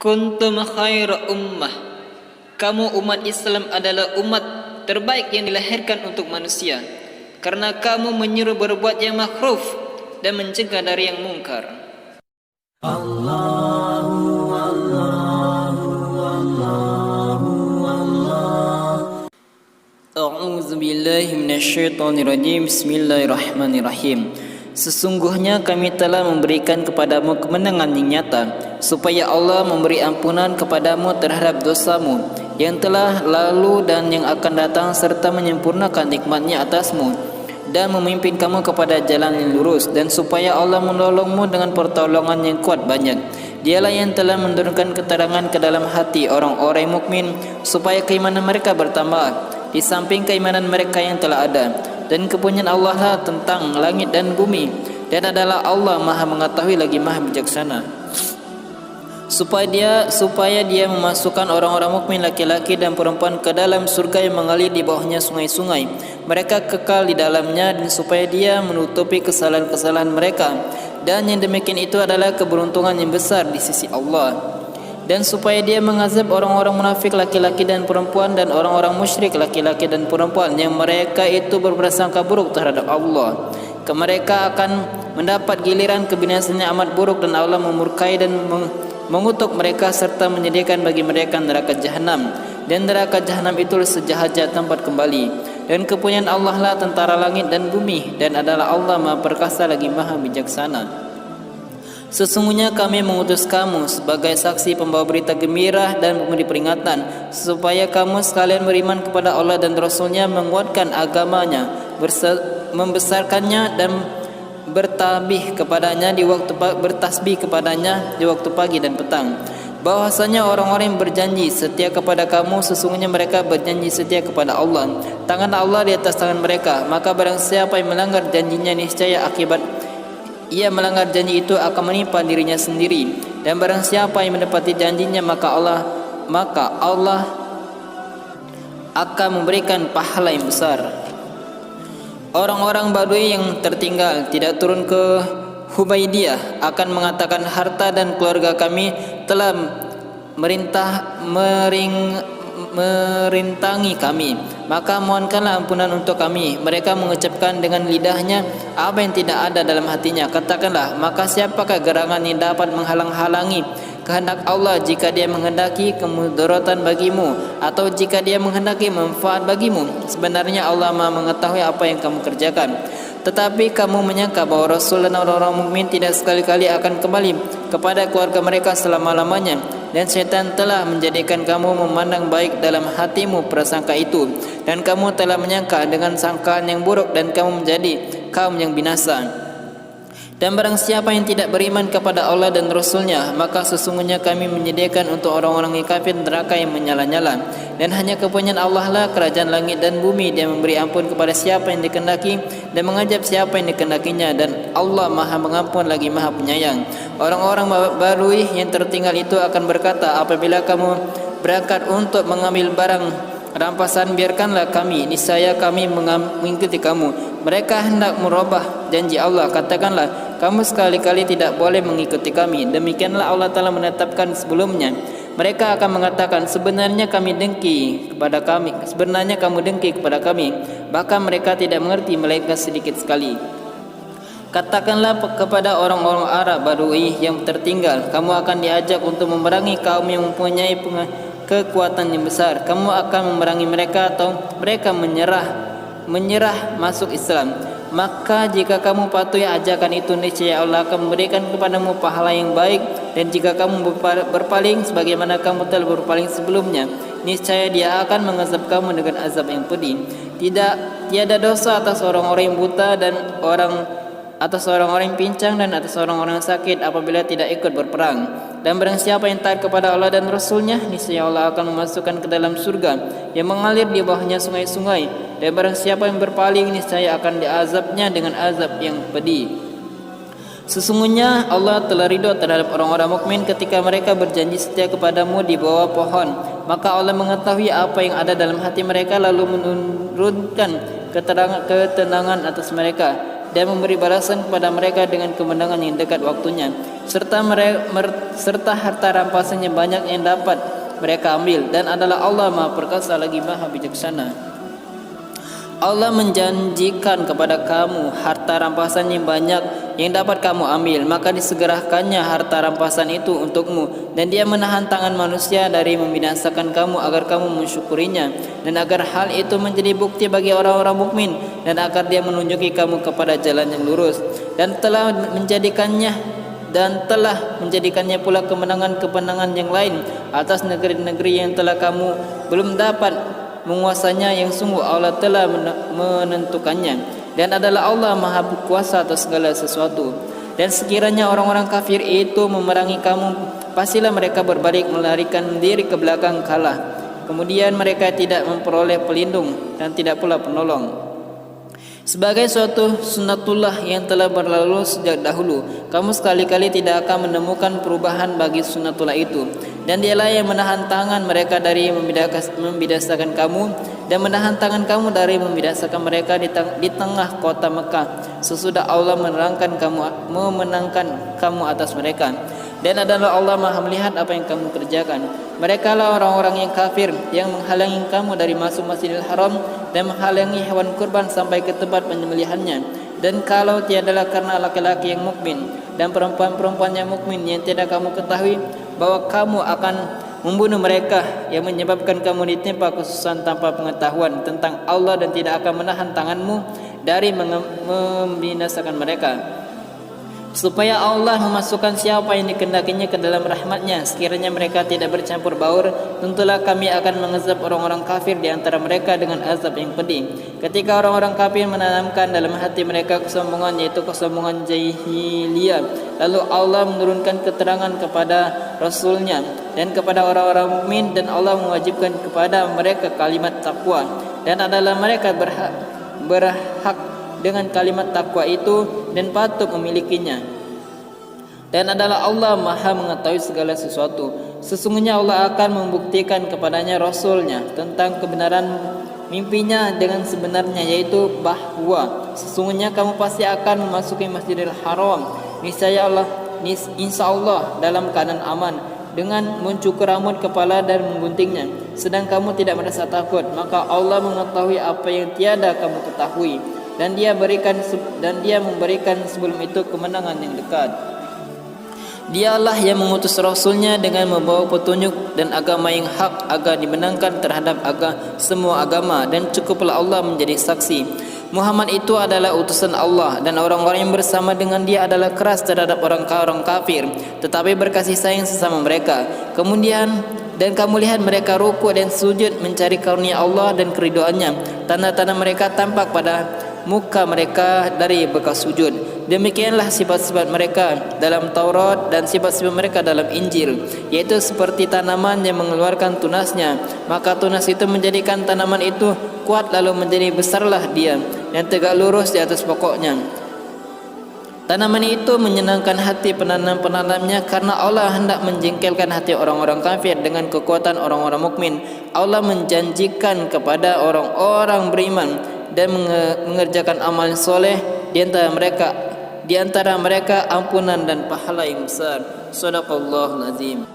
Kuntum khaira ummah. Kamu umat Islam adalah umat terbaik yang dilahirkan untuk manusia, karena kamu menyuruh berbuat yang makruf dan mencegah dari yang mungkar. Allahu Allahu Allahu Allah. A'udzu billahi minasyaitonir rajim. Bismillahirrahmanirrahim. Sesungguhnya kami telah memberikan kepadamu kemenangan yang nyata, supaya Allah memberi ampunan kepadamu terhadap dosamu yang telah lalu dan yang akan datang, serta menyempurnakan nikmat-Nya atasmu dan memimpin kamu kepada jalan yang lurus, dan supaya Allah menolongmu dengan pertolongan yang kuat banyak. Dialah yang telah menurunkan keterangan ke dalam hati orang-orang mukmin supaya keimanan mereka bertambah di samping keimanan mereka yang telah ada. Dan kepunyaan Allah lah tentang langit dan bumi, dan adalah Allah Maha mengetahui lagi Maha bijaksana. Supaya dia memasukkan orang-orang mukmin laki-laki dan perempuan ke dalam surga yang mengalir di bawahnya sungai-sungai. Mereka kekal di dalamnya, dan supaya dia menutupi kesalahan-kesalahan mereka. Dan yang demikian itu adalah keberuntungan yang besar di sisi Allah. Dan supaya dia mengazab orang-orang munafik laki-laki dan perempuan, dan orang-orang musyrik laki-laki dan perempuan yang mereka itu berprasangka buruk terhadap Allah. Mereka akan mendapat giliran kebinasannya amat buruk, dan Allah memurkai dan mengutuk mereka serta menyediakan bagi mereka neraka jahanam. Dan neraka jahanam itu sejahat-jahat tempat kembali. Dan kepunyaan Allah lah tentara langit dan bumi, dan adalah Allah Maha perkasa lagi Maha bijaksana. Sesungguhnya kami mengutus kamu sebagai saksi, pembawa berita gembira dan pemberi peringatan, supaya kamu sekalian beriman kepada Allah dan Rasul-Nya, menguatkan agamanya, membesarkannya dan bertasbih kepadanya di waktu pagi dan petang. Bahwasanya orang-orang yang berjanji setia kepada kamu, sesungguhnya mereka berjanji setia kepada Allah. Tangan Allah di atas tangan mereka. Maka barang siapa yang melanggar janjinya, niscaya akibat ia melanggar janji itu akan menimpa dirinya sendiri. Dan barang siapa yang menepati janjinya, maka Allah akan memberikan pahala yang besar. Orang-orang Badui yang tertinggal tidak turun ke Hubaidiyah akan mengatakan, harta dan keluarga kami telah merintangi kami, maka mohonkanlah ampunan untuk kami. Mereka mengucapkan dengan lidahnya apa yang tidak ada dalam hatinya. Katakanlah, maka siapakah gerangan yang dapat menghalang-halangi kehendak Allah jika Dia menghendaki kemudaratan bagimu, atau jika Dia menghendaki manfaat bagimu? Sebenarnya Allah Maha mengetahui apa yang kamu kerjakan. Tetapi kamu menyangka bahwa Rasul dan orang-orang mukmin tidak sekali-kali akan kembali kepada keluarga mereka selama-lamanya, dan syaitan telah menjadikan kamu memandang baik dalam hatimu prasangka itu, dan kamu telah menyangka dengan sangkaan yang buruk, dan kamu menjadi kaum yang binasa. Dan barang siapa yang tidak beriman kepada Allah dan Rasul-Nya, maka sesungguhnya kami menyediakan untuk orang-orang yang kafir neraka yang menyala-nyala. Dan hanya kepunyaan Allah lah kerajaan langit dan bumi. Dia memberi ampun kepada siapa yang dikehendaki dan mengazab siapa yang dikehendakinya, dan Allah Maha mengampun lagi Maha penyayang. Orang-orang Badui yang tertinggal itu akan berkata, apabila kamu berangkat untuk mengambil barang rampasan, biarkanlah kami, niscaya kami mengikuti kamu. Mereka hendak merubah janji Allah. Katakanlah, kamu sekali-kali tidak boleh mengikuti kami. Demikianlah Allah telah menetapkan sebelumnya. Mereka akan mengatakan, sebenarnya kamu dengki kepada kami. Bahkan mereka tidak mengerti melainkan sedikit sekali. Katakanlah kepada orang-orang Arab Badui yang tertinggal, kamu akan diajak untuk memerangi kaum yang mempunyai kekuatan yang besar. Kamu akan memerangi mereka, atau mereka menyerah masuk Islam. Maka jika kamu patuhi ajakan itu, niscaya Allah akan memberikan kepadamu pahala yang baik. Dan jika kamu berpaling sebagaimana kamu telah berpaling sebelumnya, niscaya Dia akan mengazab kamu dengan azab yang pedih. Tiada dosa atas orang-orang yang buta, dan atas orang-orang yang pincang, dan atas orang-orang yang sakit apabila tidak ikut berperang. Dan barang siapa yang taat kepada Allah dan Rasul-Nya, niscaya Allah akan memasukkan ke dalam surga yang mengalir di bawahnya sungai-sungai. Dan barang siapa yang berpaling, niscaya akan diazabnya dengan azab yang pedih. Sesungguhnya Allah telah ridho terhadap orang-orang mukmin ketika mereka berjanji setia kepadamu di bawah pohon. Maka Allah mengetahui apa yang ada dalam hati mereka, lalu menurunkan ketenangan atas mereka. dan memberi balasan kepada mereka dengan kemenangan yang dekat waktunya, serta harta rampasannya banyak yang dapat mereka ambil, dan adalah Allah Maha Perkasa lagi Maha Bijaksana. Allah menjanjikan kepada kamu harta rampasan yang banyak yang dapat kamu ambil, maka disegerakannya harta rampasan itu untukmu, dan Dia menahan tangan manusia dari membinasakan kamu agar kamu mensyukurinya, dan agar hal itu menjadi bukti bagi orang-orang mukmin, dan agar Dia menunjuki kamu kepada jalan yang lurus, dan telah menjadikannya pula kemenangan-kemenangan yang lain atas negeri-negeri yang telah kamu belum dapat menguasanya, yang sungguh Allah telah menentukannya, dan adalah Allah Maha Kuasa atas segala sesuatu. Dan sekiranya orang-orang kafir itu memerangi kamu, pastilah mereka berbalik melarikan diri ke belakang kalah. Kemudian mereka tidak memperoleh pelindung dan tidak pula penolong. Sebagai suatu sunnatullah yang telah berlalu sejak dahulu, kamu sekali-kali tidak akan menemukan perubahan bagi sunnatullah itu. Dan Dialah yang menahan tangan mereka dari membinasakan kamu, dan menahan tangan kamu dari membinasakan mereka di tengah kota Mekah, sesudah Allah memenangkan kamu atas mereka. Dan adalah Allah Maha melihat apa yang kamu kerjakan. Mereka lah orang-orang yang kafir yang menghalangi kamu dari masuk Masjidil Haram dan menghalangi hewan kurban sampai ke tempat penyembelihannya. Dan kalau tiadalah karena laki-laki yang mukmin dan perempuan-perempuan yang mukmin yang tidak kamu ketahui bahwa kamu akan membunuh mereka, yang menyebabkan kamu ditimpa kesusahan tanpa pengetahuan tentang Allah, dan tidak akan menahan tanganmu dari membinasakan mereka, supaya Allah memasukkan siapa yang dikehendakinya ke dalam rahmat-Nya. Sekiranya mereka tidak bercampur baur, tentulah kami akan mengazab orang-orang kafir di antara mereka dengan azab yang pedih. Ketika orang-orang kafir menanamkan dalam hati mereka kesombongan, yaitu kesombongan jahiliyah, lalu Allah menurunkan keterangan kepada Rasul-Nya dan kepada orang-orang mukmin, dan Allah mewajibkan kepada mereka kalimat takwa, dan adalah mereka berhak dengan kalimat takwa itu dan patut memilikinya. Dan adalah Allah Maha mengetahui segala sesuatu. Sesungguhnya Allah akan membuktikan kepadanya Rasul-Nya tentang kebenaran mimpinya dengan sebenarnya, yaitu bahwa sesungguhnya kamu pasti akan memasuki Masjidil Haram, insya Allah dalam keadaan aman, dengan mencukur rambut kepala dan mengguntingnya, sedang kamu tidak merasa takut. Maka Allah mengetahui apa yang tiada kamu ketahui, dan Dia memberikan sebelum itu kemenangan yang dekat. Dialah yang mengutus Rasul-Nya dengan membawa petunjuk dan agama yang hak agar dimenangkan terhadap semua agama, dan cukuplah Allah menjadi saksi. Muhammad itu adalah utusan Allah, dan orang-orang yang bersama dengan dia adalah keras terhadap orang kafir, tetapi berkasih sayang sesama mereka. Kemudian kamu lihat mereka rukuk dan sujud mencari karunia Allah dan keridoannya. Tanda-tanda mereka tampak pada muka mereka dari bekas sujud. Demikianlah sifat-sifat mereka dalam Taurat dan sifat-sifat mereka dalam Injil, yaitu seperti tanaman yang mengeluarkan tunasnya, maka tunas itu menjadikan tanaman itu kuat, lalu menjadi besarlah dia dan tegak lurus di atas pokoknya. Tanaman itu menyenangkan hati penanam-penanamnya, karena Allah hendak menjengkelkan hati orang-orang kafir dengan kekuatan orang-orang mukmin. Allah menjanjikan kepada orang-orang beriman dan mengerjakan amal soleh di antara mereka ampunan dan pahala yang besar. Shadaqallahul azim.